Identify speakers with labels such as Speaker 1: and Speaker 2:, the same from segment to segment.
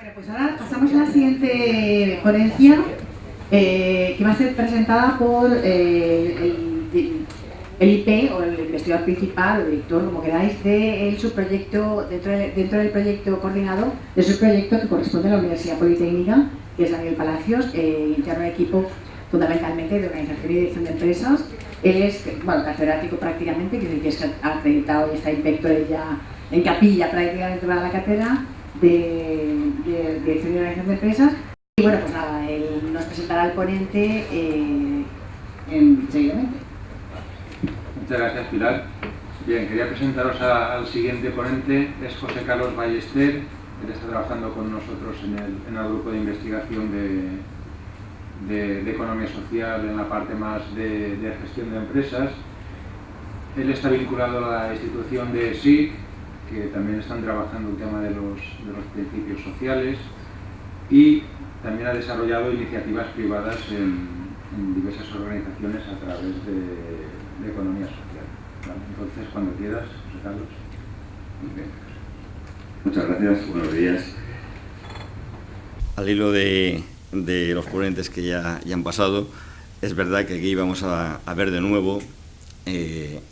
Speaker 1: Bueno, pues ahora pasamos a la siguiente ponencia, que va a ser presentada por el IP o el investigador principal o director, como queráis, de su proyecto, dentro del proyecto coordinado, de su proyecto que corresponde a la Universidad Politécnica, que es Daniel Palacios, interno de equipo fundamentalmente de organización y dirección de empresas. Él es, bueno, catedrático prácticamente, que es acreditado y está inspector ya en capilla prácticamente para la cátedra de dirección y organización de empresas. Y bueno, pues nada, él nos presentará al ponente seguidamente.
Speaker 2: Muchas gracias, Pilar. Bien, quería presentaros al siguiente ponente, es José Carlos Ballester. Él está trabajando con nosotros en el grupo de investigación de economía social en la parte más de gestión de empresas. Él está vinculado a la institución de SIC, que también están trabajando el tema de los principios sociales, y también ha desarrollado iniciativas privadas en diversas organizaciones a través de economía social. ¿Vale? Entonces, cuando quieras, José Carlos.
Speaker 3: Okay. Muchas gracias, buenos días. Al hilo de los ponentes que ya han pasado, es verdad que aquí vamos a ver de nuevo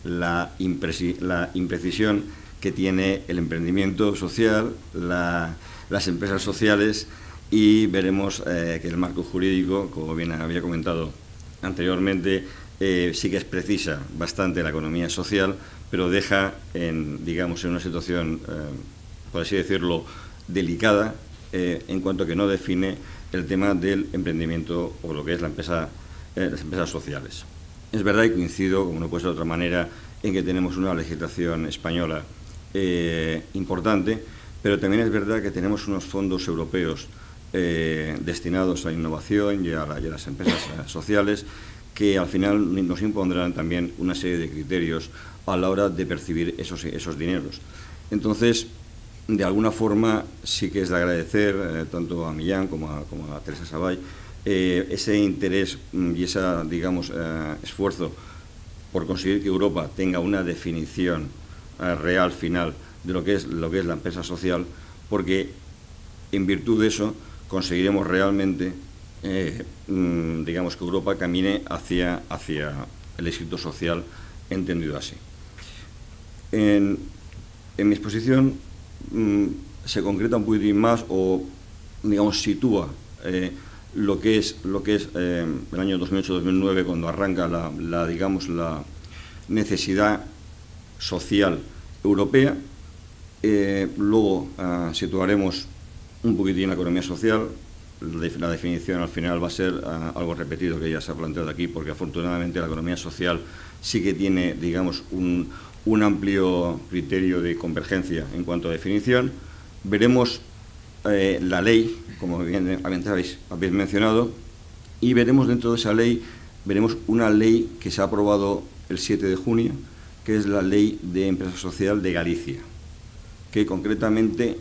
Speaker 3: la imprecisión que tiene el emprendimiento social, las empresas sociales, y veremos que el marco jurídico, como bien había comentado anteriormente, sí que es precisa bastante la economía social, pero deja en una situación, por así decirlo, delicada, en cuanto a que no define el tema del emprendimiento o lo que es las empresas sociales. Es verdad y coincido, como no puede ser de otra manera, en que tenemos una legislación española importante, pero también es verdad que tenemos unos fondos europeos destinados a la innovación y a las empresas sociales, que al final nos impondrán también una serie de criterios a la hora de percibir esos dineros. Entonces, de alguna forma, sí que es de agradecer tanto a Millán como a Teresa Savall ese interés y ese, esfuerzo por conseguir que Europa tenga una definición real, final, de lo que es la empresa social, porque en virtud de eso conseguiremos realmente que Europa camine hacia el éxito social entendido así. En mi exposición se concreta un poquitín más o sitúa lo que es el año 2008-2009, cuando arranca la necesidad social europea. Luego situaremos un poquitín la economía social. La definición al final va a ser algo repetido que ya se ha planteado aquí, porque afortunadamente la economía social sí que tiene, un amplio criterio de convergencia en cuanto a definición. Veremos la ley, como bien habéis mencionado, y veremos dentro de esa ley, una ley que se ha aprobado el 7 de junio, que es la Ley de Empresa Social de Galicia, que concretamente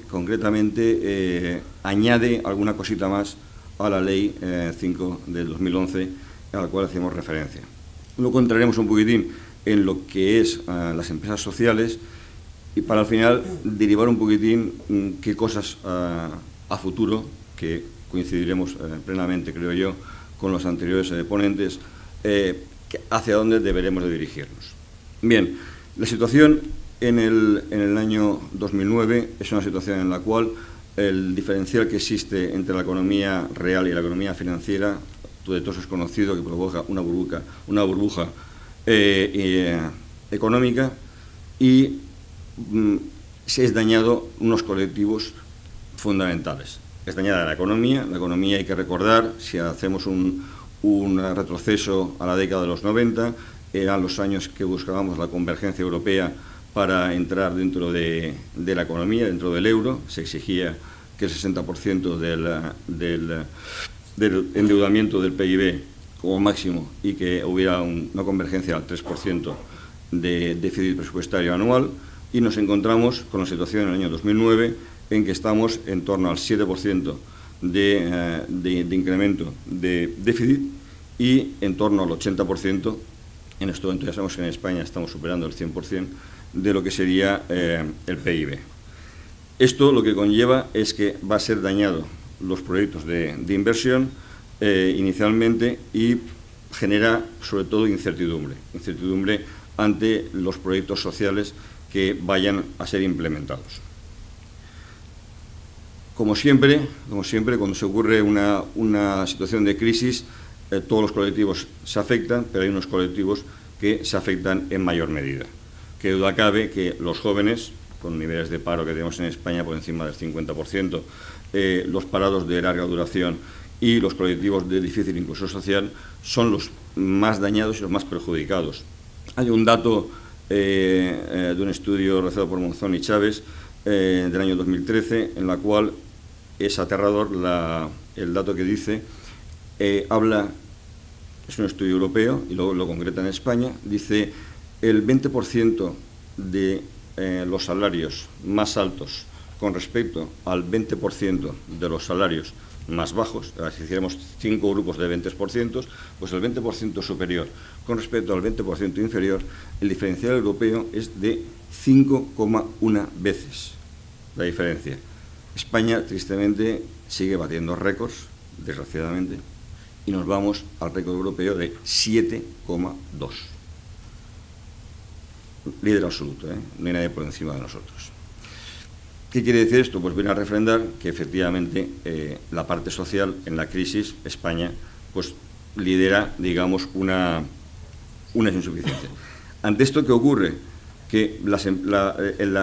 Speaker 3: añade alguna cosita más a la Ley 5 del 2011, a la cual hacemos referencia. Luego entraremos un poquitín en lo que es las empresas sociales, y para al final derivar un poquitín qué cosas a futuro, que coincidiremos plenamente, creo yo, con los anteriores ponentes, hacia dónde deberemos de dirigirnos. Bien, la situación en el año 2009 es una situación en la cual el diferencial que existe entre la economía real y la economía financiera, de todos es conocido, que provoca una burbuja económica, y se es dañado unos colectivos fundamentales. Es dañada la economía hay que recordar, si hacemos un retroceso a la década de los 90, eran los años que buscábamos la convergencia europea para entrar dentro de la economía, dentro del euro. Se exigía que el 60% del endeudamiento del PIB como máximo, y que hubiera una convergencia al 3% de déficit presupuestario anual, y nos encontramos con la situación en el año 2009 en que estamos en torno al 7% de incremento de déficit y en torno al 80%. En este momento ya sabemos que en España estamos superando el 100% de lo que sería el PIB. Esto lo que conlleva es que va a ser dañado los proyectos de inversión inicialmente, y genera sobre todo incertidumbre ante los proyectos sociales que vayan a ser implementados. Como siempre, cuando se ocurre una situación de crisis, todos los colectivos se afectan, pero hay unos colectivos que se afectan en mayor medida. Qué duda cabe que los jóvenes, con niveles de paro que tenemos en España por encima del 50%, los parados de larga duración y los colectivos de difícil inclusión social son los más dañados y los más perjudicados. Hay un dato de un estudio realizado por Monzón y Chávez del año 2013, en la cual es aterrador el dato que dice, es un estudio europeo y luego lo concreta en España, dice el 20% de los salarios más altos con respecto al 20% de los salarios más bajos, si hiciéramos 5 grupos de 20%, pues el 20% superior con respecto al 20% inferior, el diferencial europeo es de 5,1 veces la diferencia. España, tristemente, sigue batiendo récords, desgraciadamente, y nos vamos al récord europeo de 7,2. Líder absoluto, no hay nadie por encima de nosotros. ¿Qué quiere decir esto? Pues viene a refrendar que efectivamente la parte social en la crisis, España, pues lidera, digamos, una insuficiencia. Ante esto, ¿qué ocurre? Que la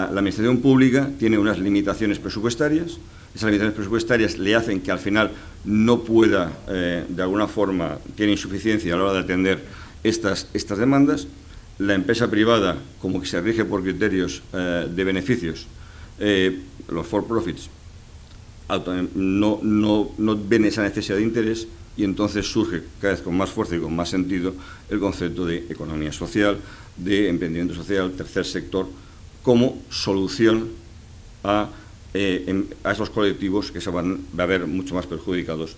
Speaker 3: administración pública tiene unas limitaciones presupuestarias. Esas limitaciones presupuestarias le hacen que al final no pueda, de alguna forma, tiene insuficiencia a la hora de atender estas demandas. La empresa privada, como que se rige por criterios de beneficios, los for-profits no ven esa necesidad de interés, y entonces surge cada vez con más fuerza y con más sentido el concepto de economía social, de emprendimiento social, tercer sector, como solución a esos colectivos que se van a ver mucho más perjudicados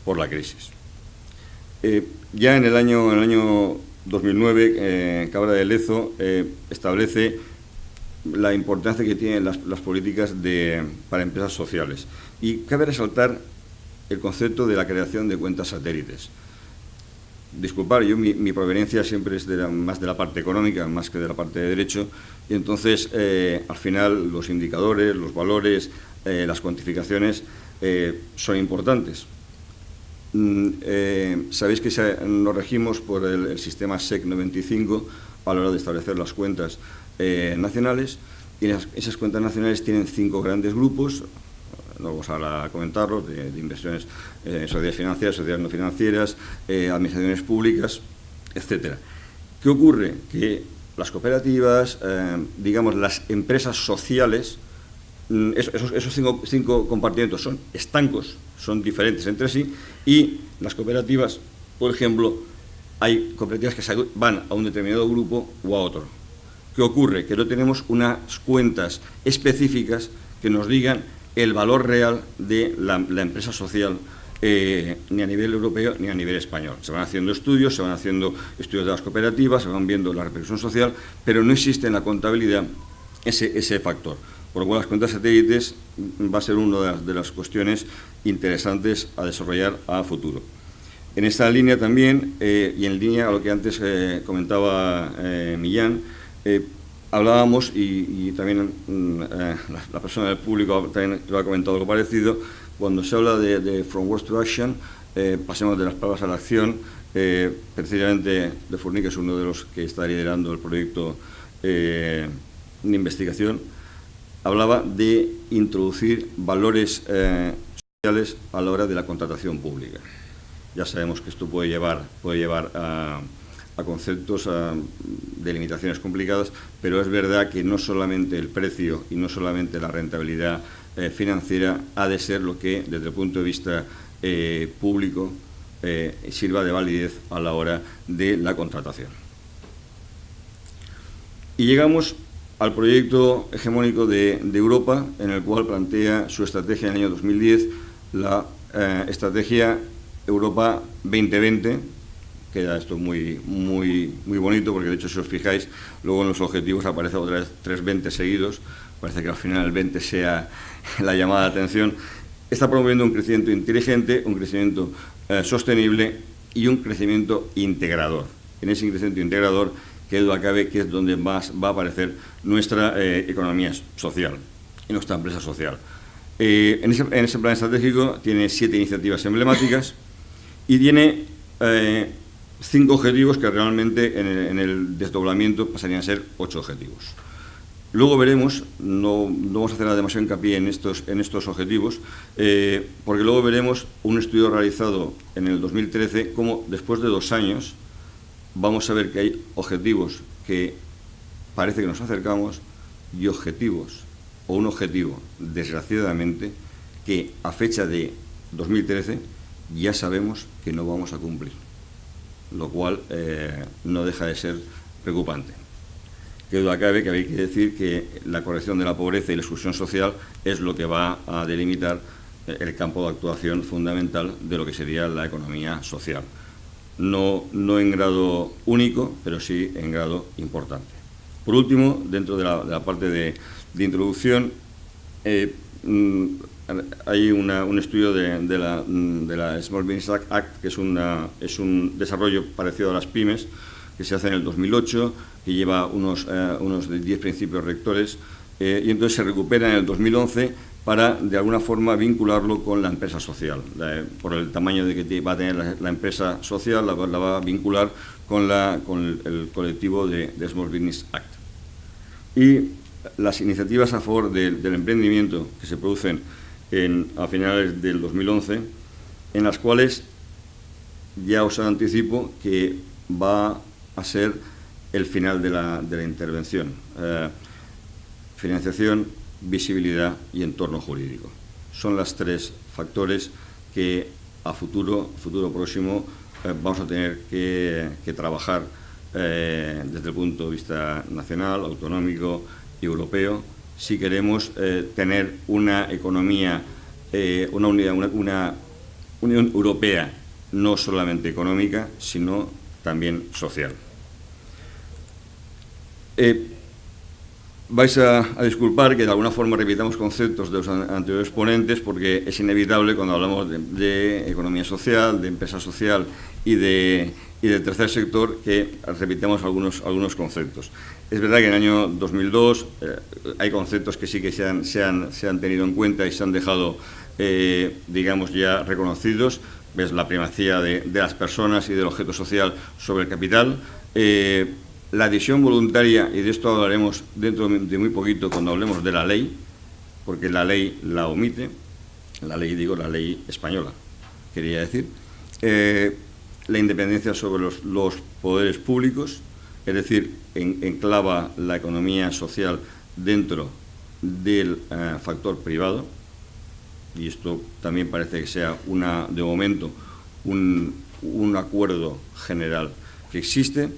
Speaker 3: por la crisis. Ya en el año 2009, Cabra de Lezo establece la importancia que tienen las políticas para empresas sociales. Y cabe resaltar el concepto de la creación de cuentas satélites. Disculpad, yo mi proveniencia siempre es más de la parte económica, más que de la parte de derecho, y entonces, al final, los indicadores, los valores, las cuantificaciones son importantes. Sabéis que nos regimos por el sistema SEC 95 a la hora de establecer las cuentas nacionales, y esas cuentas nacionales tienen 5 grandes grupos. No vamos ahora a comentarlos, de inversiones, sociedades financieras, sociedades no financieras, administraciones públicas, etcétera. ¿Qué ocurre? Que las cooperativas, digamos, las empresas sociales, esos 5 compartimentos son estancos, son diferentes entre sí, y las cooperativas, por ejemplo, hay cooperativas que van a un determinado grupo o a otro. ¿Qué ocurre? Que no tenemos unas cuentas específicas que nos digan el valor real de la empresa social, ni a nivel europeo ni a nivel español. Se van haciendo estudios de las cooperativas, se van viendo la repercusión social, pero no existe en la contabilidad ese factor. Por lo cual, las cuentas satélites va a ser una de las cuestiones interesantes a desarrollar a futuro. En esta línea también, y en línea a lo que antes comentaba Millán, hablábamos, y también la persona del público también lo ha comentado algo parecido, cuando se habla de From Words to Action, pasemos de las palabras a la acción. Precisamente De Fourny, que es uno de los que está liderando el proyecto de investigación, hablaba de introducir valores sociales a la hora de la contratación pública. Ya sabemos que esto puede llevar a conceptos de limitaciones complicadas, pero es verdad que no solamente el precio y no solamente la rentabilidad financiera ha de ser lo que, desde el punto de vista público, sirva de validez a la hora de la contratación. Y llegamos al proyecto hegemónico de Europa, en el cual plantea su estrategia en el año 2010, la estrategia Europa 2020. Queda esto muy bonito, porque de hecho, si os fijáis, luego en los objetivos aparece otra vez 320 seguidos, parece que al final el 20 sea la llamada de atención, está promoviendo un crecimiento inteligente, un crecimiento sostenible y un crecimiento integrador. En ese crecimiento integrador, que duda cabe que es donde más va a aparecer nuestra economía social y nuestra empresa social. En ese plan estratégico tiene 7 iniciativas emblemáticas y tiene 5 objetivos que realmente en el desdoblamiento pasarían a ser 8 objetivos. Luego veremos, no vamos a hacer demasiado hincapié en estos objetivos, porque luego veremos un estudio realizado en el 2013, cómo después de 2 años vamos a ver que hay objetivos que parece que nos acercamos y objetivos, o un objetivo, desgraciadamente, que a fecha de 2013 ya sabemos que no vamos a cumplir, lo cual no deja de ser preocupante. Que duda cabe que hay que decir que la corrección de la pobreza y la exclusión social es lo que va a delimitar el campo de actuación fundamental de lo que sería la economía social. No en grado único, pero sí en grado importante. Por último, dentro de la parte de introducción, hay un estudio de la Small Business Act, que es un desarrollo parecido a las pymes, que se hace en el 2008, que lleva unos 10 principios rectores, y entonces se recupera en el 2011 para, de alguna forma, vincularlo con la empresa social. Por el tamaño de que va a tener la empresa social, la va a vincular con el colectivo de Small Business Act. Y las iniciativas a favor del emprendimiento que se producen a finales del 2011, en las cuales ya os anticipo que va a ser el final de la intervención. Financiación, visibilidad y entorno jurídico. Son los 3 factores que a futuro próximo vamos a tener que trabajar desde el punto de vista nacional, autonómico y europeo, si queremos tener una economía, una Unión Europea no solamente económica, sino también social. Vais a disculpar que de alguna forma repitamos conceptos de los anteriores ponentes, porque es inevitable cuando hablamos de economía social, de empresa social y del tercer sector, que repitamos algunos conceptos. Es verdad que en el año 2002 hay conceptos que sí que se han tenido en cuenta y se han dejado, digamos, ya reconocidos. Ves la primacía de las personas y del objeto social sobre el capital. La adhesión voluntaria, y de esto hablaremos dentro de muy poquito cuando hablemos de la ley, porque la ley la omite, la ley española, quería decir. La independencia sobre los poderes públicos, es decir, enclava la economía social dentro del factor privado, y esto también parece que sea de momento un acuerdo general que existe,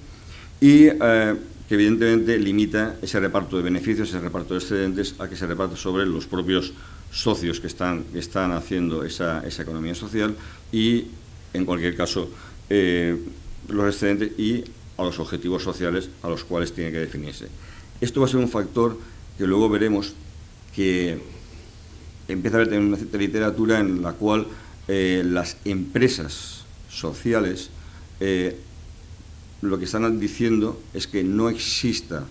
Speaker 3: y que evidentemente limita ese reparto de beneficios, ese reparto de excedentes, a que se reparta sobre los propios socios que están haciendo esa economía social y, en cualquier caso, los excedentes y a los objetivos sociales a los cuales tiene que definirse. Esto va a ser un factor que luego veremos que empieza a haber una cierta literatura en la cual las empresas sociales lo que están diciendo es que no exista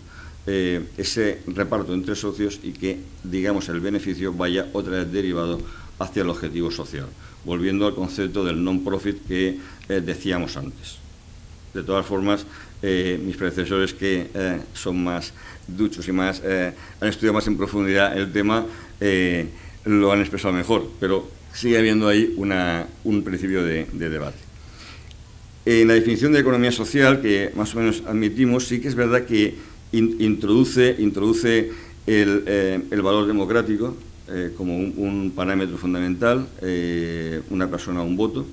Speaker 3: ese reparto entre socios y que, digamos, el beneficio vaya otra vez derivado hacia el objetivo social, volviendo al concepto del non-profit que decíamos antes. De todas formas, mis predecesores, que son más duchos y han estudiado más en profundidad el tema, lo han expresado mejor, pero sigue habiendo ahí un principio de debate. En la definición de economía social, que más o menos admitimos, sí que es verdad que introduce el valor democrático como un parámetro fundamental, una persona, un voto.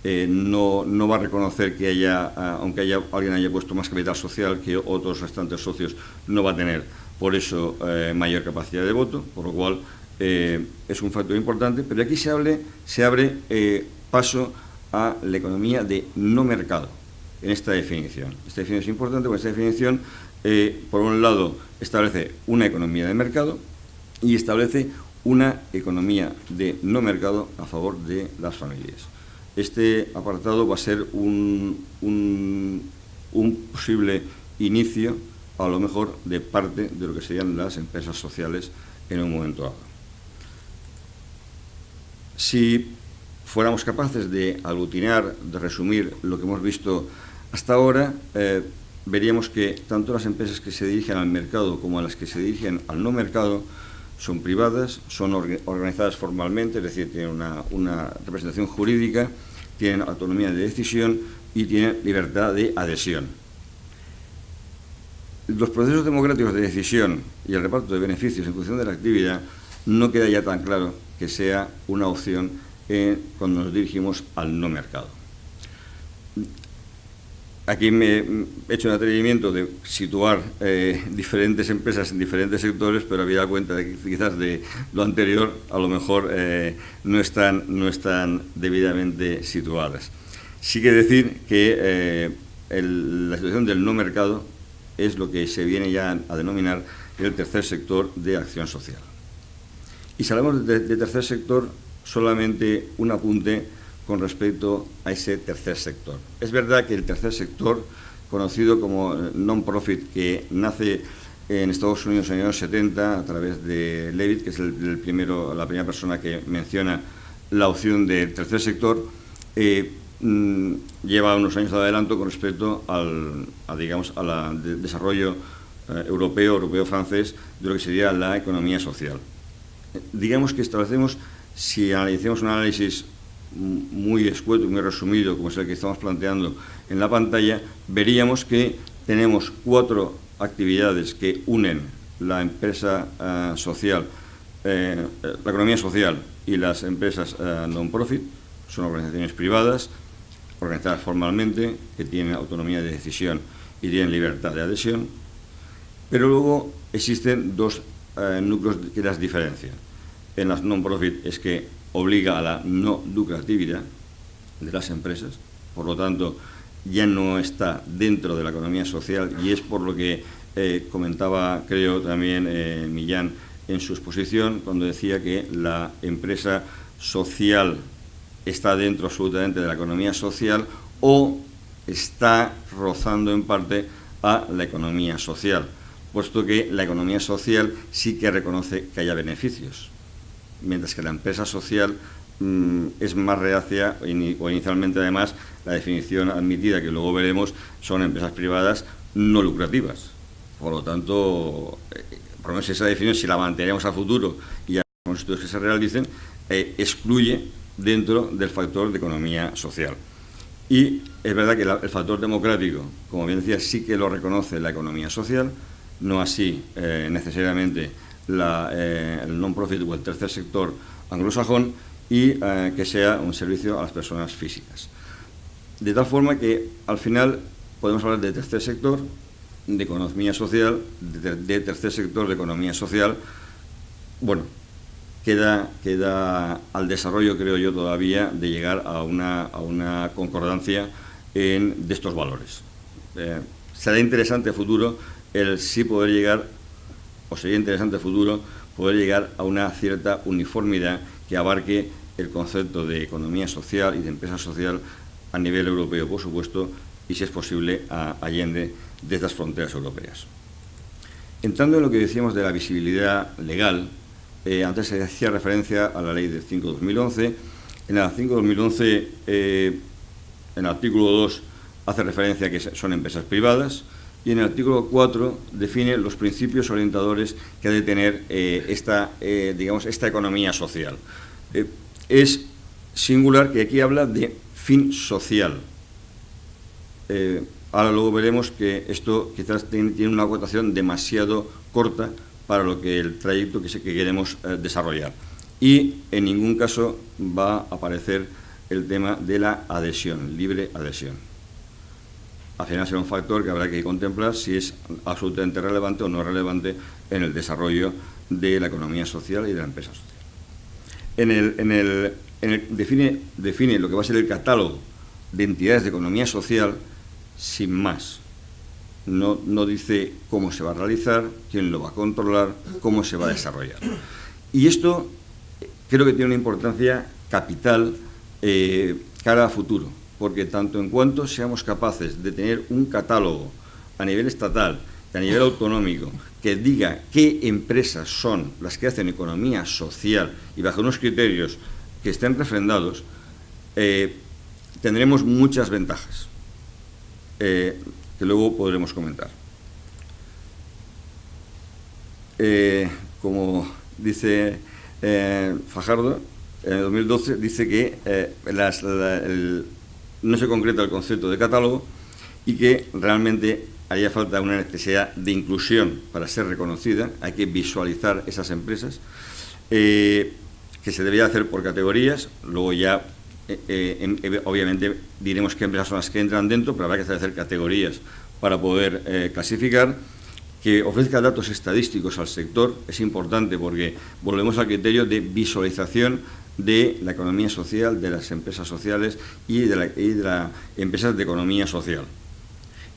Speaker 3: No va a reconocer que aunque alguien haya puesto más capital social que otros restantes socios, no va a tener por eso mayor capacidad de voto, por lo cual es un factor importante, pero aquí se abre paso a la economía de no mercado en esta definición. Esta definición es importante porque esta definición por un lado, establece una economía de mercado y establece una economía de no mercado a favor de las familias. Este apartado va a ser un posible inicio, a lo mejor, de parte de lo que serían las empresas sociales en un momento dado. Si fuéramos capaces de aglutinar, de resumir lo que hemos visto hasta ahora, veríamos que tanto las empresas que se dirigen al mercado como las que se dirigen al no mercado son privadas, son organizadas formalmente, es decir, tienen una representación jurídica, tienen autonomía de decisión y tienen libertad de adhesión. Los procesos democráticos de decisión y el reparto de beneficios en función de la actividad no queda ya tan claro que sea una opción cuando nos dirigimos al no mercado. Aquí me he hecho un atrevimiento de situar diferentes empresas en diferentes sectores, pero había dado cuenta de que quizás de lo anterior a lo mejor no están debidamente situadas. Sí que decir que la situación del no mercado es lo que se viene ya a denominar el tercer sector de acción social. Y si hablamos de tercer sector, solamente un apunte con respecto a ese tercer sector. Es verdad que el tercer sector, conocido como non-profit, que nace en Estados Unidos en los años 70 a través de Levitt, que es la primera persona que menciona la opción del tercer sector, lleva unos años de adelanto con respecto al desarrollo europeo-francés de lo que sería la economía social. Digamos que establecemos, si analicemos un análisis muy escueto y muy resumido, como es el que estamos planteando en la pantalla, veríamos que tenemos 4 actividades que unen la empresa social, la economía social y las empresas non-profit. Son organizaciones privadas, organizadas formalmente, que tienen autonomía de decisión y tienen libertad de adhesión, pero luego existen 2 núcleos que las diferencian. En las non-profit es que obliga a la no lucratividad de las empresas, por lo tanto ya no está dentro de la economía social, y es por lo que comentaba, creo, también Millán en su exposición, cuando decía que la empresa social está dentro absolutamente de la economía social o está rozando en parte a la economía social, puesto que la economía social sí que reconoce que haya beneficios, mientras que la empresa social es más reacia, o inicialmente además la definición admitida, que luego veremos, son empresas privadas no lucrativas. Por lo tanto, por lo menos esa definición, si la mantenemos a futuro y a los estudios que se realicen, excluye dentro del factor de economía social. Y es verdad que el factor democrático, como bien decía, sí que lo reconoce la economía social, no así necesariamente el non-profit o el tercer sector anglosajón, y que sea un servicio a las personas físicas. De tal forma que al final podemos hablar de tercer sector, de economía social, de tercer sector de economía social. Bueno, queda al desarrollo, creo yo, todavía de llegar a una concordancia de estos valores. Será interesante a futuro el sí poder llegar, o sería interesante a futuro poder llegar a una cierta uniformidad que abarque el concepto de economía social y de empresa social a nivel europeo, por supuesto, y si es posible allende de estas fronteras europeas. Entrando en lo que decíamos de la visibilidad legal, antes se hacía referencia a la Ley del 5/2011. En la 5/2011, en el artículo 2, hace referencia a que son empresas privadas, y en el artículo 4 define los principios orientadores que ha de tener esta economía social. Es singular que aquí habla de fin social. Ahora luego veremos que esto quizás tiene una acotación demasiado corta para lo que el trayecto que queremos desarrollar. Y en ningún caso va a aparecer el tema de la adhesión, libre adhesión. Al final será un factor que habrá que contemplar si es absolutamente relevante o no relevante en el desarrollo de la economía social y de la empresa social. Define lo que va a ser el catálogo de entidades de economía social sin más. no dice cómo se va a realizar, quién lo va a controlar, cómo se va a desarrollar. Y esto creo que tiene una importancia capital cara a futuro, porque tanto en cuanto seamos capaces de tener un catálogo a nivel estatal, a nivel autonómico, que diga qué empresas son las que hacen economía social y bajo unos criterios que estén refrendados, tendremos muchas ventajas que luego podremos comentar. Como dice Fajardo, en 2012 dice que no se concreta el concepto de catálogo y que realmente haría falta una necesidad de inclusión para ser reconocida. Hay que visualizar esas empresas, que se debería hacer por categorías. Luego ya, obviamente, diremos qué empresas son las que entran dentro, pero habrá que establecer categorías para poder clasificar. Que ofrezca datos estadísticos al sector es importante, porque volvemos al criterio de visualización de la economía social, de las empresas sociales y de las empresas de economía social.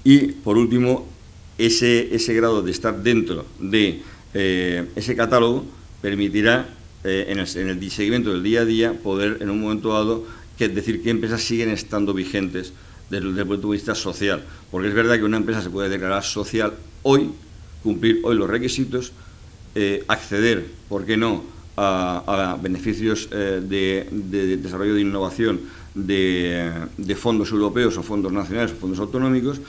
Speaker 3: Y, por último, ese grado de estar dentro de ese catálogo permitirá, en el seguimiento del día a día, poder, en un momento dado, decir qué empresas siguen estando vigentes desde el punto de vista social. Porque es verdad que una empresa se puede declarar social hoy, cumplir hoy los requisitos, acceder, ¿por qué no?, a beneficios de desarrollo de innovación de fondos europeos o fondos nacionales o fondos autonómicos,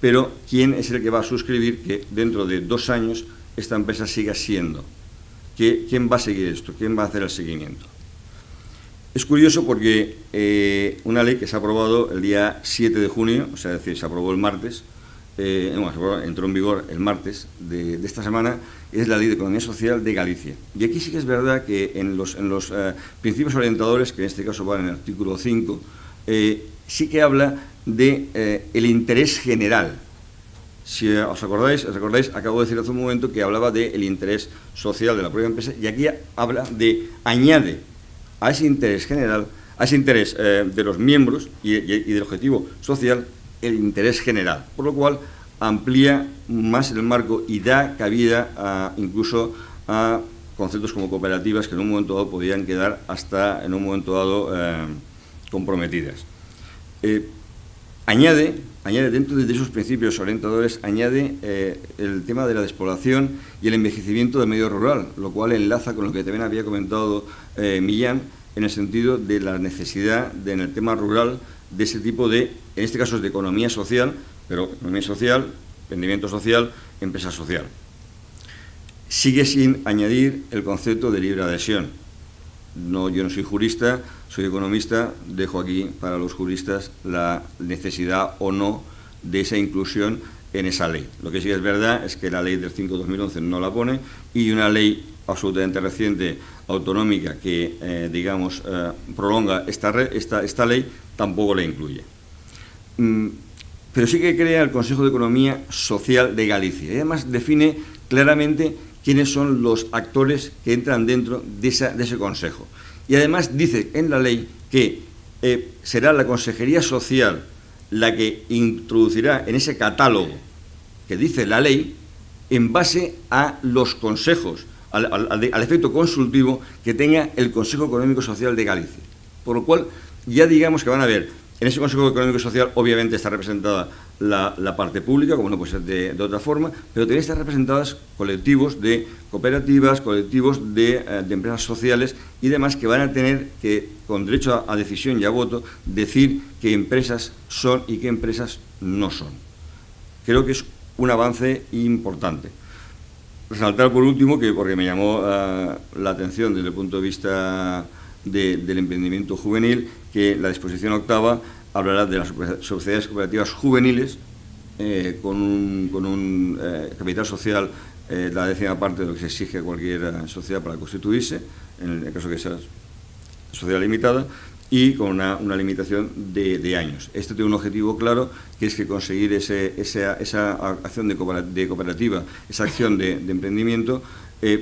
Speaker 3: pero ¿quién es el que va a suscribir que dentro de 2 años esta empresa siga siendo? ¿Quién va a seguir esto? ¿Quién va a hacer el seguimiento? Es curioso porque una ley que se ha aprobado el día 7 de junio, o sea, es decir, se aprobó el martes, entró en vigor el martes de esta semana, es la Ley de Economía Social de Galicia. Y aquí sí que es verdad que en los principios orientadores, que en este caso van en el artículo 5, sí que habla de el interés general. Si os recordáis, acabo de decir hace un momento que hablaba del interés social de la propia empresa, y aquí añade a ese interés general, a ese interés de los miembros y del objetivo social, el interés general, por lo cual amplía más el marco y da cabida incluso a conceptos como cooperativas, que en un momento dado podían quedar hasta en un momento dado comprometidas. Añade dentro de esos principios orientadores, añade el tema de la despoblación y el envejecimiento del medio rural, lo cual enlaza con lo que también había comentado Millán, en el sentido de la necesidad en el tema rural de ese tipo de, en este caso es de economía social, pero economía social, emprendimiento social, empresa social. Sigue sin añadir el concepto de libre adhesión. Yo no soy jurista, soy economista, dejo aquí para los juristas la necesidad o no de esa inclusión en esa ley. Lo que sí es verdad es que la ley del 5/2011 no la pone, y una ley absolutamente reciente, autonómica, que, prolonga esta ley, tampoco la incluye. Pero sí que crea el Consejo de Economía Social de Galicia, y además define claramente quiénes son los actores que entran dentro de ese consejo. Y además dice en la ley que será la Consejería Social la que introducirá en ese catálogo que dice la ley, en base a los consejos, al efecto consultivo que tenga el Consejo Económico Social de Galicia. Por lo cual, ya digamos que van a ver, en ese Consejo Económico Social obviamente está representada la parte pública, como no puede ser de otra forma, pero también están representadas colectivos de cooperativas, colectivos de empresas sociales y demás, que van a tener que, con derecho a decisión y a voto, decir qué empresas son y qué empresas no son. Creo que es un avance importante. Resaltar por último, porque me llamó la atención desde el punto de vista del emprendimiento juvenil, que la disposición octava hablará de las sociedades cooperativas juveniles con un capital social, la 10ª parte de lo que se exige a cualquier sociedad para constituirse, en el caso que sea sociedad limitada, y con una limitación de años. Esto tiene un objetivo claro, que es que conseguir esa acción de cooperativa, esa acción de emprendimiento,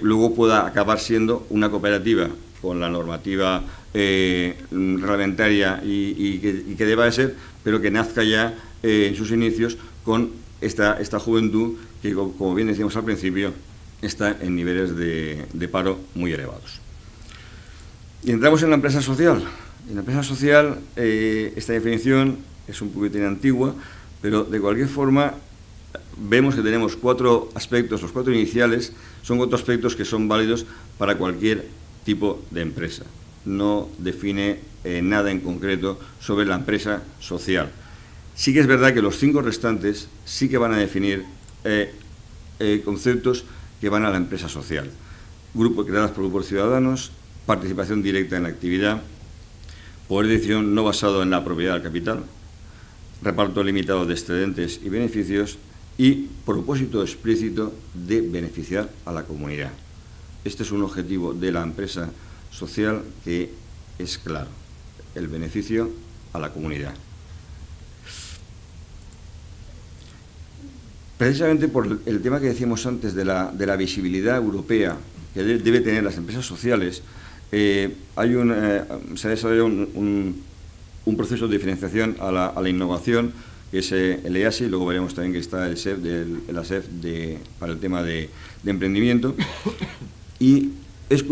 Speaker 3: luego pueda acabar siendo una cooperativa con la normativa reglamentaria y que deba de ser, pero que nazca ya en sus inicios con esta juventud que, como bien decíamos al principio, está en niveles de paro muy elevados. Y entramos en la empresa social. En la empresa social, esta definición es un poquitín antigua, pero de cualquier forma vemos que tenemos 4 aspectos, los 4 iniciales son 4 aspectos que son válidos para cualquier tipo de empresa. No define nada en concreto sobre la empresa social. Sí que es verdad que los 5 restantes sí que van a definir conceptos que van a la empresa social. Grupos creados por grupos ciudadanos, participación directa en la actividad, poder de decisión no basado en la propiedad del capital, reparto limitado de excedentes y beneficios y propósito explícito de beneficiar a la comunidad. Este es un objetivo de la empresa social que es claro, el beneficio a la comunidad. Precisamente por el tema que decíamos antes de la visibilidad europea que debe tener las empresas sociales, se ha desarrollado un proceso de financiación a la innovación, que es el EASI, luego veremos también que está el ASEF para el tema de emprendimiento, y es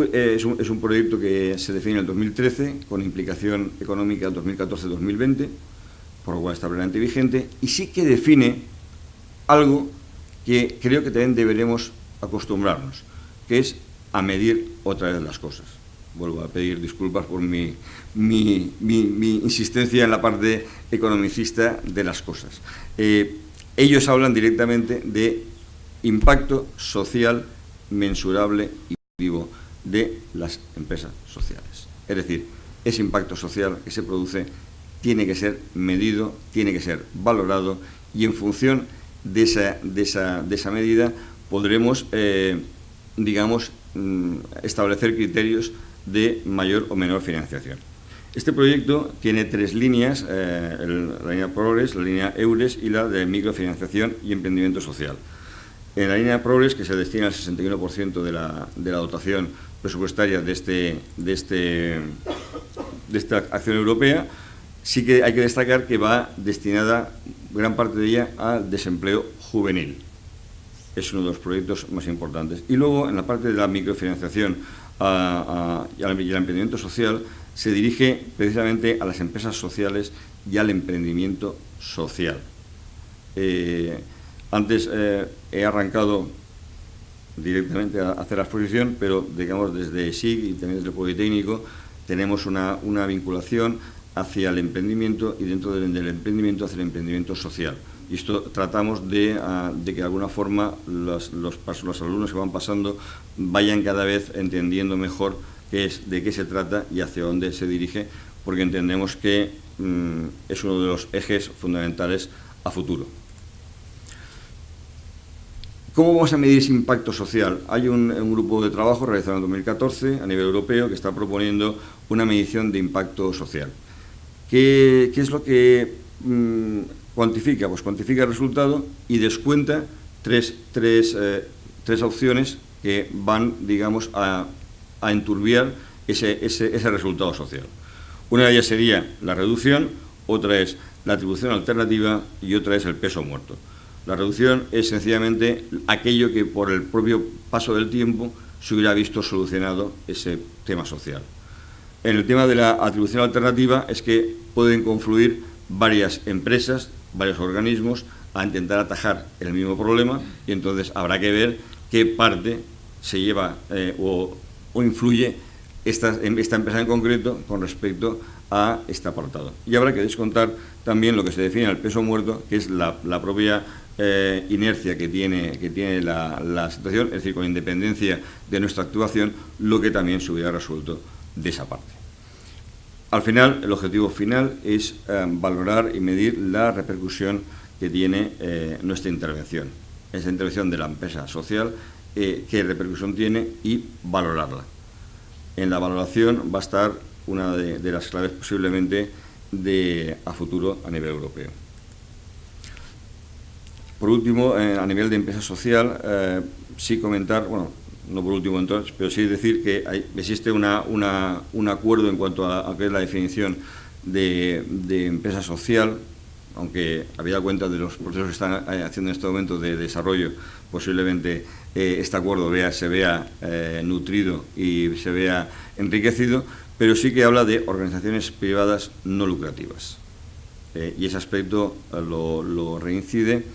Speaker 3: un proyecto que se define en el 2013, con implicación económica 2014-2020, por lo cual está plenamente vigente, y sí que define algo que creo que también deberemos acostumbrarnos, que es a medir otra vez las cosas. Vuelvo a pedir disculpas por mi insistencia en la parte economicista de las cosas. Ellos hablan directamente de impacto social mensurable y vivo de las empresas sociales. Es decir, ese impacto social que se produce tiene que ser medido, tiene que ser valorado, y en función de esa medida podremos, establecer criterios de mayor o menor financiación. Este proyecto tiene 3 líneas, la línea Progress, la línea EURES y la de microfinanciación y emprendimiento social. En la línea Progress, que se destina al 61% de la dotación presupuestaria de esta acción europea, sí que hay que destacar que va destinada gran parte de ella al desempleo juvenil. Es uno de los proyectos más importantes. Y luego, en la parte de la microfinanciación y el emprendimiento social, se dirige precisamente a las empresas sociales y al emprendimiento social. Antes he arrancado directamente a hacer la exposición, pero digamos desde SIG y también desde el Politécnico tenemos una vinculación hacia el emprendimiento y dentro del emprendimiento hacia el emprendimiento social. Y esto tratamos de que de alguna forma los alumnos que van pasando vayan cada vez entendiendo mejor de qué se trata y hacia dónde se dirige, porque entendemos que es uno de los ejes fundamentales a futuro. ¿Cómo vamos a medir ese impacto social? Hay un grupo de trabajo realizado en 2014 a nivel europeo que está proponiendo una medición de impacto social. ¿Qué es lo que cuantifica? Pues cuantifica el resultado y descuenta tres opciones que van, digamos, a enturbiar ese resultado social. Una de ellas sería la reducción, otra es la atribución alternativa y otra es el peso muerto. La reducción es sencillamente aquello que por el propio paso del tiempo se hubiera visto solucionado ese tema social. En el tema de la atribución alternativa es que pueden confluir varias empresas, varios organismos a intentar atajar el mismo problema, y entonces habrá que ver qué parte se lleva o influye esta empresa en concreto con respecto a este apartado. Y habrá que descontar también lo que se define el peso muerto, que es la propia inercia que tiene la situación, es decir, con independencia de nuestra actuación, lo que también se hubiera resuelto de esa parte. Al final, el objetivo final es valorar y medir la repercusión que tiene nuestra intervención, esa intervención de la empresa social, qué repercusión tiene y valorarla. En la valoración va a estar una de las claves posiblemente a futuro a nivel europeo. Por último, a nivel de empresa social, sí comentar, bueno, no por último entonces, pero sí decir que existe un acuerdo en cuanto a qué es la definición de empresa social, aunque habida cuenta de los procesos que están haciendo en este momento de desarrollo, posiblemente este acuerdo se vea nutrido y se vea enriquecido, pero sí que habla de organizaciones privadas no lucrativas. Y ese aspecto lo reincide,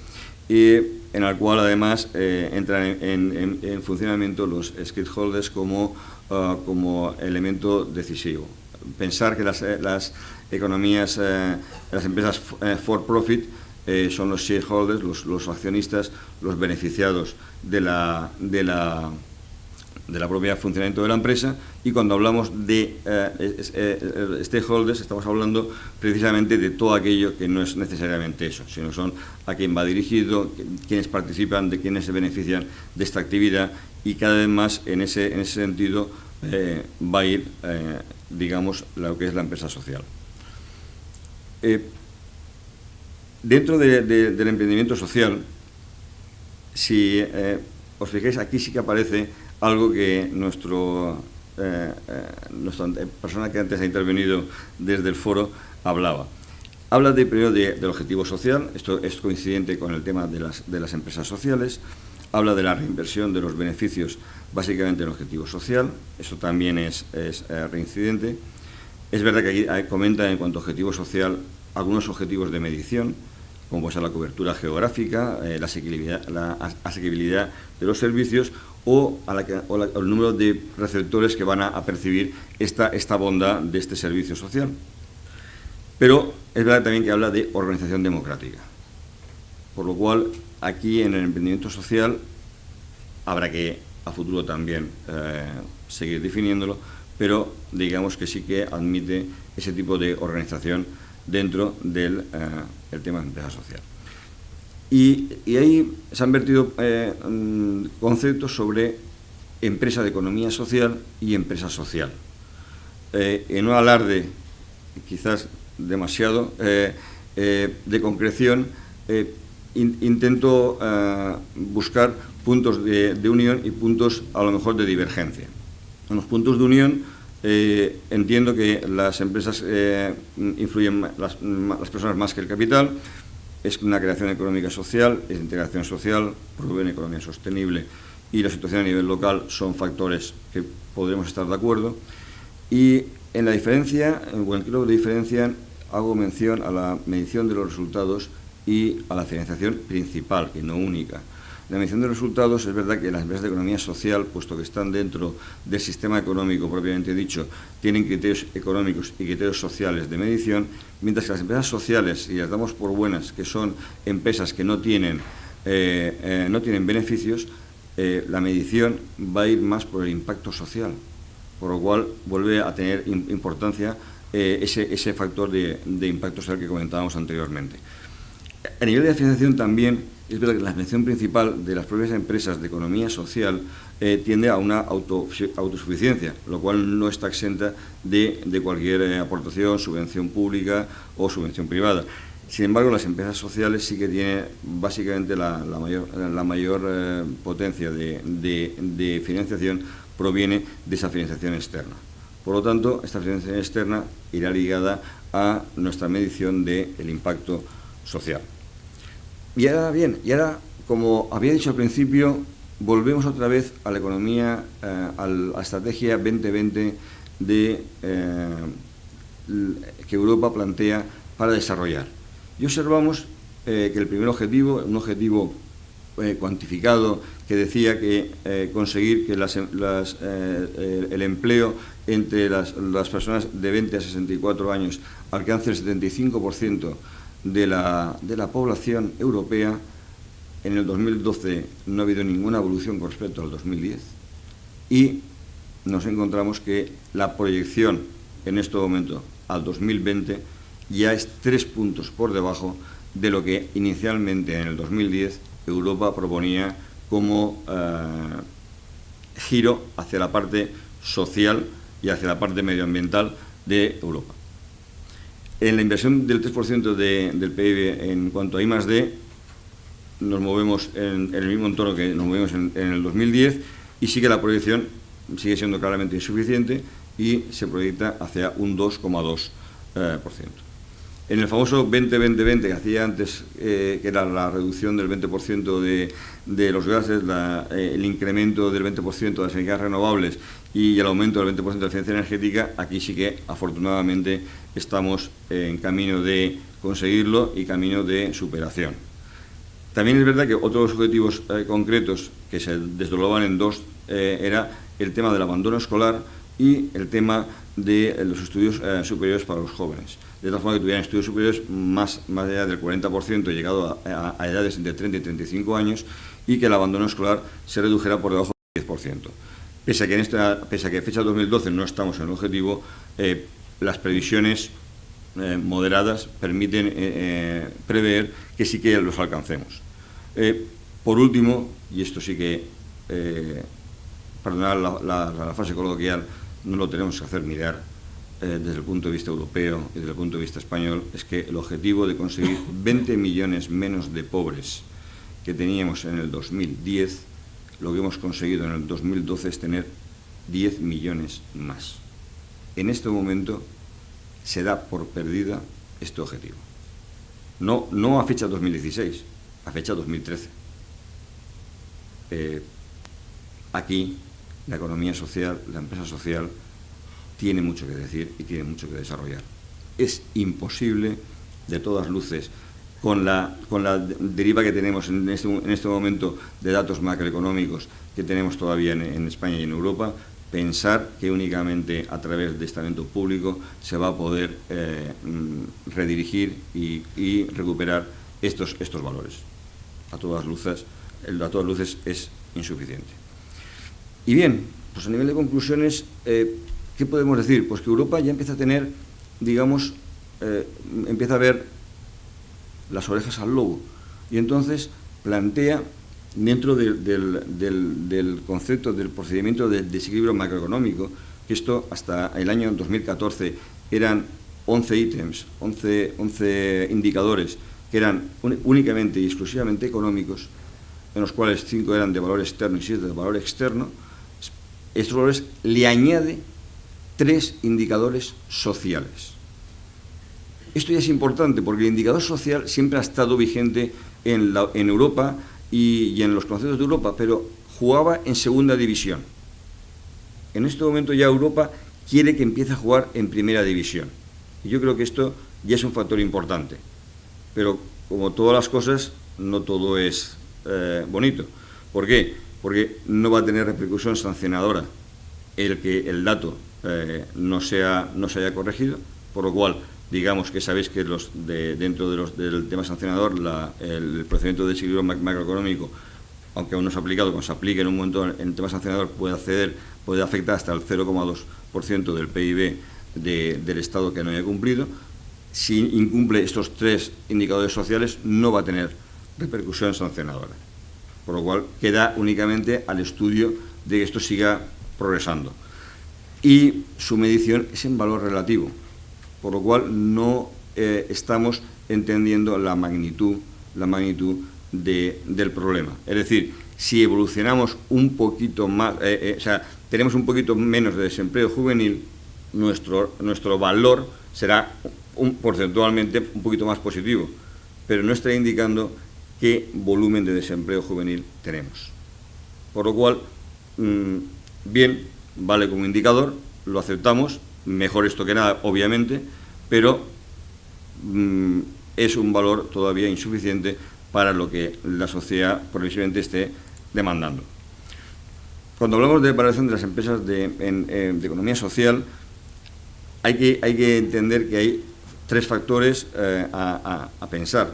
Speaker 3: y en el cual además entran en funcionamiento los stakeholders como elemento decisivo. Pensar que las economías, las empresas for profit son los shareholders, los accionistas, los beneficiados de la propia funcionamiento de la empresa, y cuando hablamos de stakeholders estamos hablando precisamente de todo aquello que no es necesariamente eso, sino son a quién va dirigido, quiénes participan, de quiénes se benefician de esta actividad, y cada vez más en ese sentido va a ir, digamos, lo que es la empresa social. Dentro del emprendimiento social, si os fijáis, aquí sí que aparece algo que nuestra persona que antes ha intervenido desde el foro hablaba. Habla primero del objetivo social, esto es coincidente con el tema de las empresas sociales. Habla de la reinversión de los beneficios, básicamente en el objetivo social, esto también es reincidente. Es verdad que aquí comenta en cuanto a objetivo social algunos objetivos de medición, como puede ser la cobertura geográfica, la asequibilidad de los servicios o el número de receptores que van a percibir esta bondad de este servicio social. Pero es verdad también que habla de organización democrática, por lo cual aquí en el emprendimiento social habrá que a futuro también seguir definiéndolo, pero digamos que sí que admite ese tipo de organización dentro del tema de empresa social. Y ahí se han vertido conceptos sobre empresa de economía social y empresa social. En un alarde, quizás demasiado, de concreción, intento buscar puntos de unión y puntos a lo mejor de divergencia. En los puntos de unión entiendo que las empresas influyen las personas más que el capital, es una creación económica social, es integración social, promueve economía sostenible, y la situación a nivel local son factores que podremos estar de acuerdo. Y en la diferencia, en cualquier diferencia, hago mención a la medición de los resultados y a la financiación principal, que no única. La medición de resultados, es verdad que las empresas de economía social, puesto que están dentro del sistema económico propiamente dicho, tienen criterios económicos y criterios sociales de medición, mientras que las empresas sociales, si las damos por buenas, que son empresas que no tienen beneficios, la medición va a ir más por el impacto social, por lo cual vuelve a tener importancia ese factor de impacto social que comentábamos anteriormente. A nivel de financiación también, es verdad que la financiación principal de las propias empresas de economía social tiende a una autosuficiencia, lo cual no está exenta de cualquier aportación, subvención pública o subvención privada. Sin embargo, las empresas sociales sí que tienen básicamente la mayor potencia de financiación proviene de esa financiación externa. Por lo tanto, esta financiación externa irá ligada a nuestra medición del impacto social. Y ahora, como había dicho al principio, volvemos otra vez a la economía, a la estrategia 2020 que Europa plantea para desarrollar. Y observamos que el primer objetivo, un objetivo cuantificado, que decía que conseguir que el empleo entre las personas de 20 a 64 años alcance el 75% de la población europea. En el 2012 no ha habido ninguna evolución con respecto al 2010 y nos encontramos que la proyección en este momento al 2020 ya es 3 puntos por debajo de lo que inicialmente en el 2010 Europa proponía como giro hacia la parte social y hacia la parte medioambiental de Europa. En la inversión del 3% del PIB en cuanto a I+D, nos movemos en el mismo entorno que nos movemos en el 2010 y sí que la proyección sigue siendo claramente insuficiente y se proyecta hacia un 2,2%. En el famoso 20-20-20 que hacía antes, que era la reducción del 20% de los gases, el incremento del 20% de las energías renovables y el aumento del 20% de la eficiencia energética, aquí sí que afortunadamente estamos en camino de conseguirlo y camino de superación. También es verdad que otros objetivos concretos que se desdoblaban en dos era el tema del abandono escolar y el tema de los estudios superiores para los jóvenes. De tal forma que tuvieran estudios superiores más allá del 40%, llegado a edades entre 30 y 35 años, y que el abandono escolar se redujera por debajo del 10%. Pese a que a fecha 2012 no estamos en el objetivo, las previsiones moderadas permiten prever que sí que los alcancemos. Por último, y esto sí que, perdonad la frase coloquial, no lo tenemos que hacer mirar desde el punto de vista europeo y desde el punto de vista español, es que el objetivo de conseguir 20 millones menos de pobres que teníamos en el 2010, lo que hemos conseguido en el 2012 es tener 10 millones más. En este momento se da por perdida este objetivo. No a fecha 2016, a fecha 2013. Aquí la economía social, la empresa social, tiene mucho que decir y tiene mucho que desarrollar. Es imposible, de todas luces, con la deriva que tenemos en este momento de datos macroeconómicos que tenemos todavía en España y en Europa, pensar que únicamente a través de estamento público se va a poder redirigir y recuperar estos valores. A todas luces es insuficiente. Y bien, pues a nivel de conclusiones, ¿qué podemos decir? Pues que Europa ya empieza a tener, digamos, empieza a ver las orejas al lobo, y entonces plantea, dentro del concepto del procedimiento de desequilibrio macroeconómico, que esto hasta el año 2014 eran 11 ítems, 11 indicadores, que eran únicamente y exclusivamente económicos, en los cuales 5 eran de valor externo y 7 de valor externo. Estos valores le añade 3 indicadores sociales. Esto ya es importante porque el indicador social siempre ha estado vigente en Europa y en los conceptos de Europa, pero jugaba en segunda división. En este momento ya Europa quiere que empiece a jugar en primera división. Y yo creo que esto ya es un factor importante. Pero como todas las cosas, no todo es bonito. ¿Por qué? Porque no va a tener repercusión sancionadora el que el dato no se haya corregido, por lo cual, digamos que sabéis que dentro del tema sancionador, el procedimiento de desequilibrio macroeconómico, aunque aún no se ha aplicado, cuando se aplique en un momento en el tema sancionador, puede afectar hasta el 0,2% del PIB del Estado que no haya cumplido. Si incumple estos 3 indicadores sociales, no va a tener repercusión sancionadora. Por lo cual, queda únicamente al estudio de que esto siga progresando. Y su medición es en valor relativo, por lo cual no estamos entendiendo la magnitud del problema. Es decir, si evolucionamos un poquito más, tenemos un poquito menos de desempleo juvenil, nuestro valor será porcentualmente un poquito más positivo, pero no está indicando qué volumen de desempleo juvenil tenemos. Por lo cual, bien, vale como indicador, lo aceptamos, mejor esto que nada, obviamente, pero es un valor todavía insuficiente para lo que la sociedad previsiblemente esté demandando. Cuando hablamos de valoración de las empresas de economía social, hay que entender que hay 3 factores a pensar.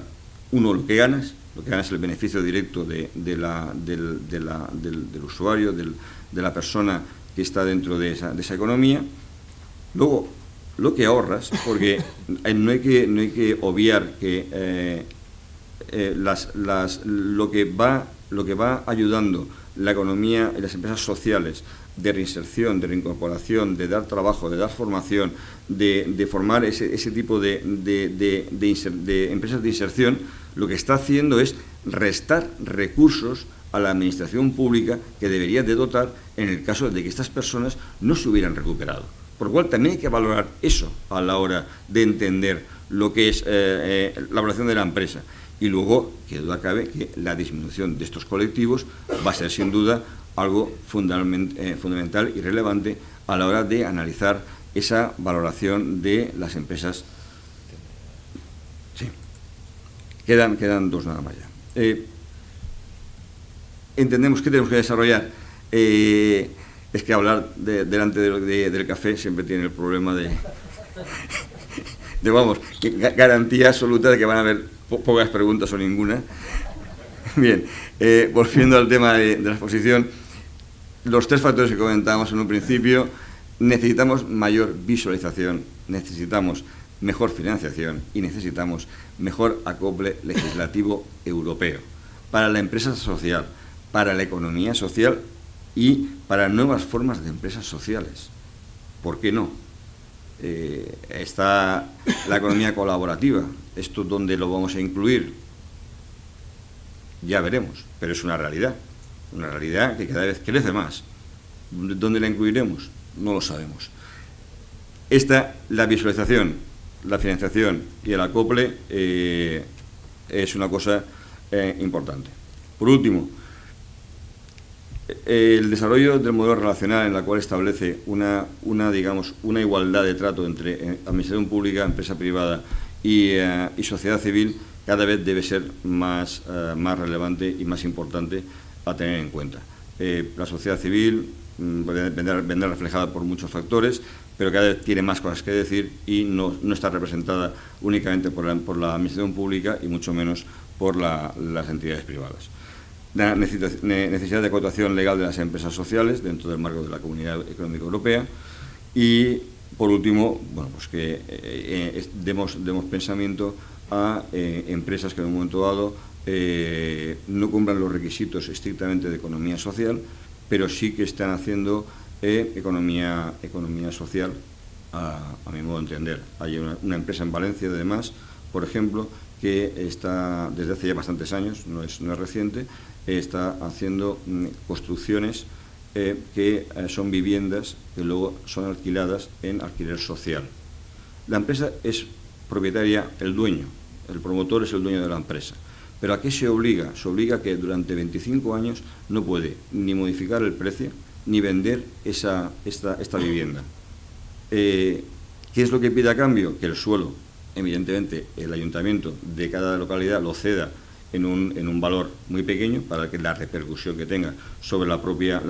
Speaker 3: Uno, lo que ganas es el beneficio directo del usuario, de la persona que está dentro de esa economía. Luego, lo que ahorras, porque no hay que obviar que lo que va ayudando la economía y las empresas sociales de reinserción, de reincorporación, de dar trabajo, de dar formación, de formar ese tipo de empresas de inserción, lo que está haciendo es restar recursos a la administración pública que debería de dotar en el caso de que estas personas no se hubieran recuperado. Por lo cual también hay que valorar eso a la hora de entender lo que es la valoración de la empresa. Y luego, que duda cabe, que la disminución de estos colectivos va a ser sin duda algo fundamental y relevante a la hora de analizar esa valoración de las empresas. Sí. Quedan dos nada más ya. Entendemos que tenemos que desarrollar. Es que hablar delante del café siempre tiene el problema de vamos, garantía absoluta de que van a haber pocas preguntas o ninguna. Bien, volviendo al tema de la exposición, los tres factores que comentábamos en un principio: necesitamos mayor visualización, necesitamos mejor financiación y necesitamos mejor acople legislativo europeo para la empresa social, para la economía social y para nuevas formas de empresas sociales. ¿Por qué no? Está la economía colaborativa. ¿Esto dónde lo vamos a incluir? Ya veremos, pero es una realidad que cada vez crece más. ¿Dónde la incluiremos? No lo sabemos. La visualización, la financiación y el acople es una cosa importante. Por último, el desarrollo del modelo relacional en la cual establece una igualdad de trato entre administración pública, empresa privada y sociedad civil cada vez debe ser más relevante y más importante a tener en cuenta. La sociedad civil vendrá reflejada por muchos factores, pero cada vez tiene más cosas que decir y no está representada únicamente por la administración pública y mucho menos por las entidades privadas. La necesidad de cotación legal de las empresas sociales dentro del marco de la Comunidad Económica Europea y, por último, bueno, pues que demos pensamiento a empresas que en un momento dado no cumplan los requisitos estrictamente de economía social, pero sí que están haciendo economía social a mi modo de entender. Hay una empresa en Valencia, además, por ejemplo, que está desde hace ya bastantes años, no es reciente, está haciendo construcciones que son viviendas que luego son alquiladas en alquiler social. La empresa es propietaria, el dueño, el promotor es el dueño de la empresa. ¿Pero a qué se obliga? Se obliga a que durante 25 años no puede ni modificar el precio ni vender esta vivienda. ¿Qué es lo que pide a cambio? Que el suelo, evidentemente, el ayuntamiento de cada localidad lo ceda en un valor muy pequeño para que la repercusión que tenga sobre la propia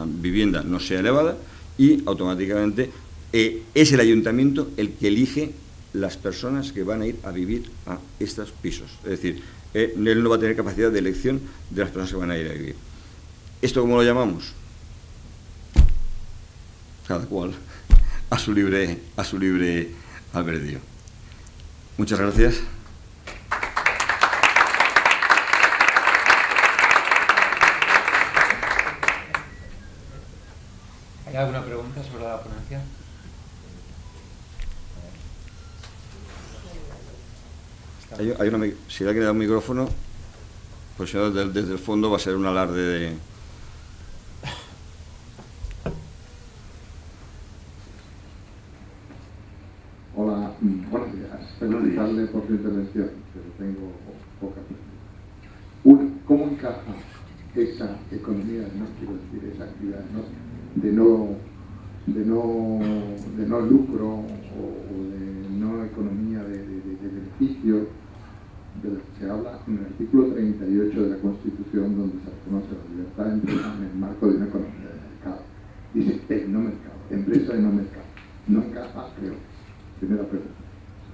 Speaker 3: vivienda no sea elevada y automáticamente es el ayuntamiento el que elige las personas que van a ir a vivir a estos pisos. Es decir, él no va a tener capacidad de elección de las personas que van a ir a vivir. ¿Esto cómo lo llamamos? Cada cual a su libre albedrío. Muchas gracias.
Speaker 4: ¿Hay alguna pregunta sobre la ponencia?
Speaker 3: Si alguien da un micrófono, pues desde el fondo va a ser un alarde de...
Speaker 5: Hola, buenos días. Felicitarle por su intervención, pero tengo poca pregunta. ¿Cómo encaja esa economía, no quiero decir esa actividad, de no lucro o de no economía de beneficio, de lo que se habla en el artículo 38 de la Constitución, donde se reconoce la libertad de empresa en el marco de una economía de mercado? Dice el no mercado, empresa de no mercado. No encaja, creo. Primera pregunta.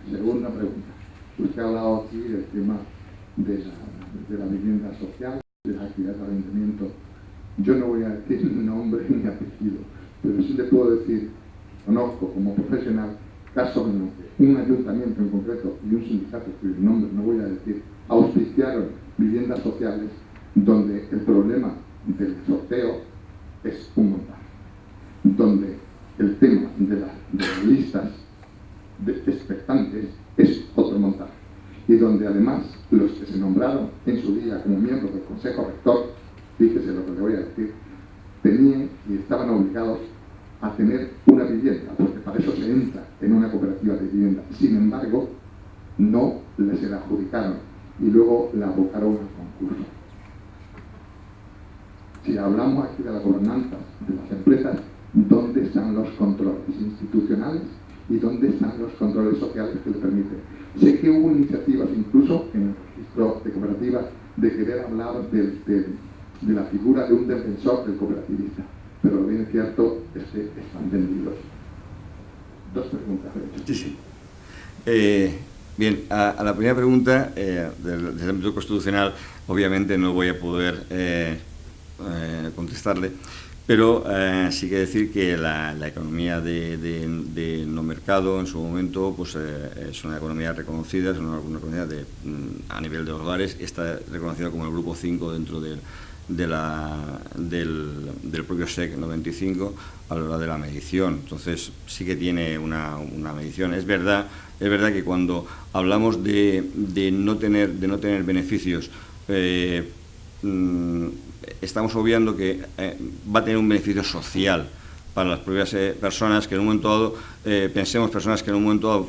Speaker 5: Segunda pregunta. Usted ha hablado aquí del tema de la vivienda social, de las actividades del ayuntamiento. Yo no voy a decir nombre ni apellido, pero sí le puedo decir, conozco como profesional casos en los que un ayuntamiento en concreto y un sindicato, cuyo nombre no voy a decir, auspiciaron viviendas sociales donde el problema del sorteo es un montaje, donde el tema de las listas de expectantes es otro montaje, y donde además los que se nombraron en su día como miembros del Consejo Rector, fíjese lo que le voy a decir, tenían y estaban obligados a tener una vivienda, porque para eso se entra en una cooperativa de vivienda. Sin embargo, no se la adjudicaron y luego la abocaron al concurso. Si hablamos aquí de la gobernanza de las empresas, ¿dónde están los controles institucionales y dónde están los controles sociales que le permiten? Sé que hubo iniciativas incluso en el registro de cooperativas de querer hablar de la figura de un defensor del cooperativista, pero lo bien cierto es que están vendidos. Dos preguntas, de hecho.
Speaker 3: Sí, sí. Bien, a la primera pregunta, del ámbito constitucional, obviamente no voy a poder contestarle, pero sí que decir que la economía de no mercado en su momento pues, es una economía reconocida, es una economía a nivel de hogares, está reconocida como el grupo 5 dentro del propio SEC 95 a la hora de la medición. Entonces sí que tiene una medición. Es verdad que cuando hablamos de no tener beneficios, estamos obviando que va a tener un beneficio social para las propias personas que en un momento dado, pensemos personas que en un momento dado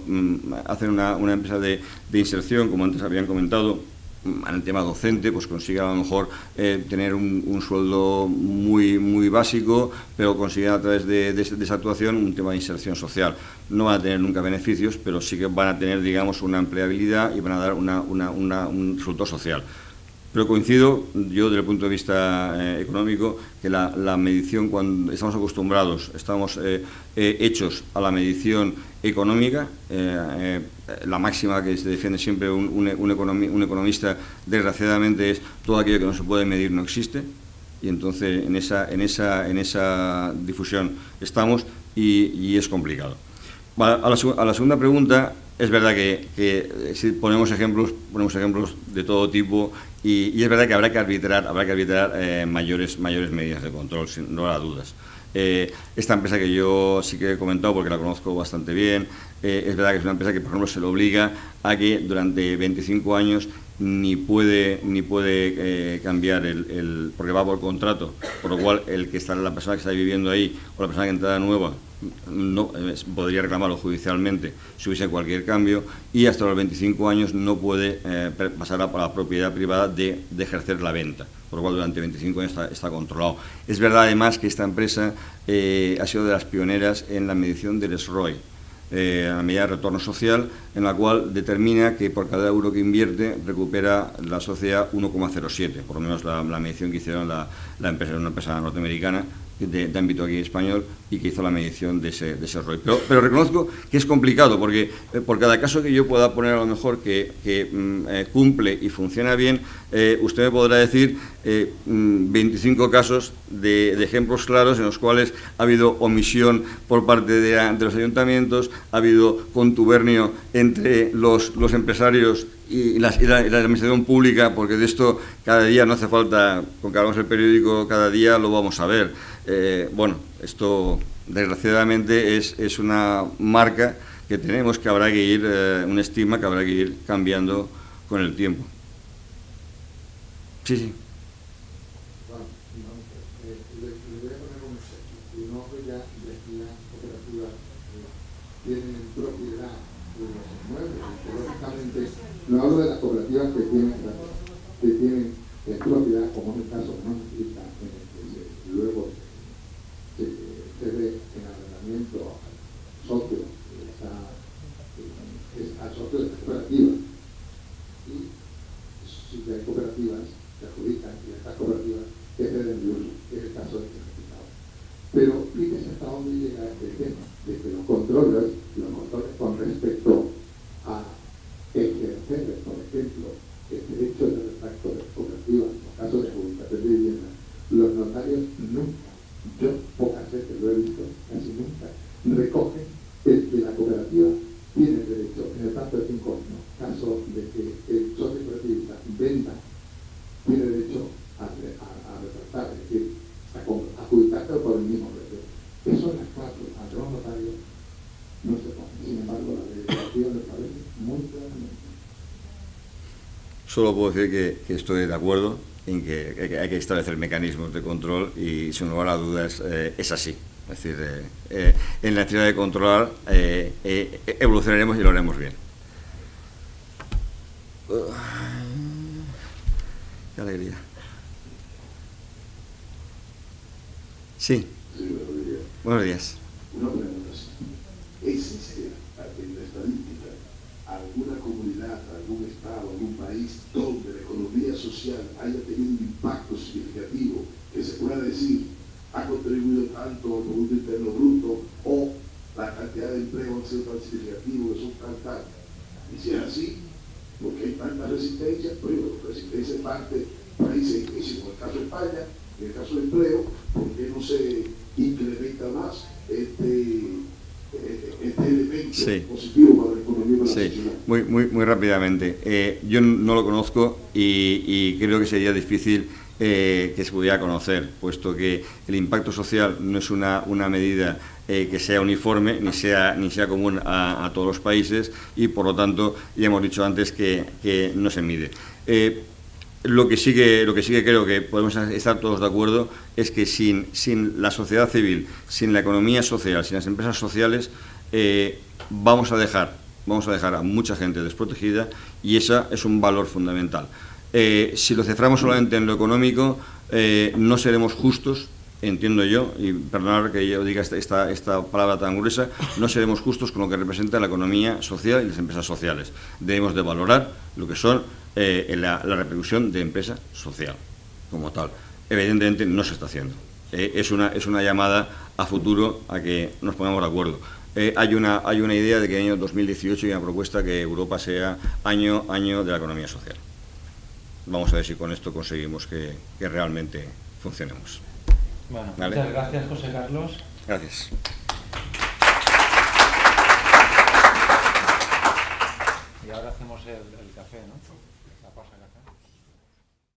Speaker 3: hacen una empresa de inserción, como antes habían comentado, en el tema docente, pues consiguen a lo mejor tener un sueldo muy básico, pero consiguen a través de esa actuación un tema de inserción social. No van a tener nunca beneficios, pero sí que van a tener, digamos, una empleabilidad y van a dar un resultado social. Pero coincido, yo desde el punto de vista económico, que la medición, cuando estamos acostumbrados, estamos hechos a la medición económica, la máxima que se defiende siempre un economista, desgraciadamente, es todo aquello que no se puede medir no existe, y entonces en esa difusión estamos y es complicado. A la segunda pregunta, es verdad que si ponemos ejemplos de todo tipo y es verdad que habrá que arbitrar mayores medidas de control, sin lugar a dudas. Esta empresa que yo sí que he comentado porque la conozco bastante bien, es verdad que es una empresa que, por ejemplo, se le obliga a que durante 25 años ni puede cambiar porque va por contrato, por lo cual la persona que está viviendo ahí o la persona que entrada nueva no podría reclamarlo judicialmente si hubiese cualquier cambio, y hasta los 25 años no puede pasar a la propiedad privada de ejercer la venta, por lo cual durante 25 años está controlado. Es verdad además que esta empresa ha sido de las pioneras en la medición del SROI, la medida de retorno social, en la cual determina que por cada euro que invierte recupera la sociedad 1,07, por lo menos la medición que hicieron una empresa norteamericana de ámbito aquí español y que hizo la medición de ese ROI. Pero reconozco que es complicado porque por cada caso que yo pueda poner a lo mejor que cumple y funciona bien, usted me podrá decir 25 casos de ejemplos claros en los cuales ha habido omisión por parte de los ayuntamientos, ha habido contubernio entre los empresarios y la administración pública, porque de esto cada día no hace falta, con que hablamos el periódico, cada día lo vamos a ver. Bueno, esto desgraciadamente es una marca que tenemos, que habrá que ir, un estigma que habrá que ir cambiando con el tiempo. Sí.
Speaker 5: Bueno, le voy a poner un ejemplo. No voy a investigar cooperativas que tienen propiedad de los inmuebles, lógicamente. No hablo de las cooperativas que tienen propiedad, como es el caso que no necesita, en el que luego se ve en arrendamiento al socio al socio de la cooperativa. Y si hay cooperativas que adjudican y estas cooperativas que ceden de uso, que es el caso de este certificado. Pero fíjese hasta dónde llega este tema, de que los controles con respecto a ejercer, por ejemplo, el derecho de retracto de cooperativas, en los casos de adjudicación de vivienda, los notarios nunca, yo pocas veces lo he visto, casi nunca, recogen el que la cooperativa tiene derecho, en el plazo de 5 años, caso de que el socio cooperativista venda, tiene derecho a retractar, es decir, a adjudicarse por el mismo precio. Eso en las 4, ante los notarios, no se pone. Sin embargo, la legislación lo establece muy claramente.
Speaker 3: Solo puedo decir que estoy de acuerdo en que hay que establecer mecanismos de control y, sin lugar a dudas, es así. Es decir, en la actividad de controlar evolucionaremos y lo haremos bien. Qué alegría. Sí. Buenos días.
Speaker 6: Una pregunta. ¿Existe en la estadística alguna comunidad, algún estado, algún país donde la economía social haya tenido un impacto significativo que se pueda decir ha contribuido tanto al Producto Interno Bruto o la cantidad de empleo ha sido tan significativo que son tal? Y si es así, ¿por qué hay tanta resistencia? Primero, resistencia en parte países difíciles, como el caso de España, en el caso del empleo, ¿por qué no se incrementa más este elemento positivo para la economía y para la sociedad?
Speaker 3: Muy rápidamente. Yo no lo conozco y creo que sería difícil que se pudiera conocer, puesto que el impacto social no es una medida que sea uniforme ni sea común a todos los países y, por lo tanto, ya hemos dicho antes que no se mide. Lo que sí que creo que podemos estar todos de acuerdo es que sin la sociedad civil, sin la economía social, sin las empresas sociales, vamos a dejar a mucha gente desprotegida y ese es un valor fundamental. Si lo centramos solamente en lo económico, no seremos justos, entiendo yo, y perdonad que yo diga esta palabra tan gruesa, no seremos justos con lo que representa la economía social y las empresas sociales. Debemos de valorar lo que son la repercusión de empresa social como tal. Evidentemente no se está haciendo. Es una llamada a futuro a que nos pongamos de acuerdo. Hay una idea de que en el año 2018 hay una propuesta que Europa sea año de la economía social. Vamos a ver si con esto conseguimos que realmente funcionemos.
Speaker 4: Bueno,
Speaker 3: ¿vale?
Speaker 4: Muchas gracias, José Carlos.
Speaker 3: Gracias.
Speaker 4: Y ahora hacemos el café, ¿no? La pausa café.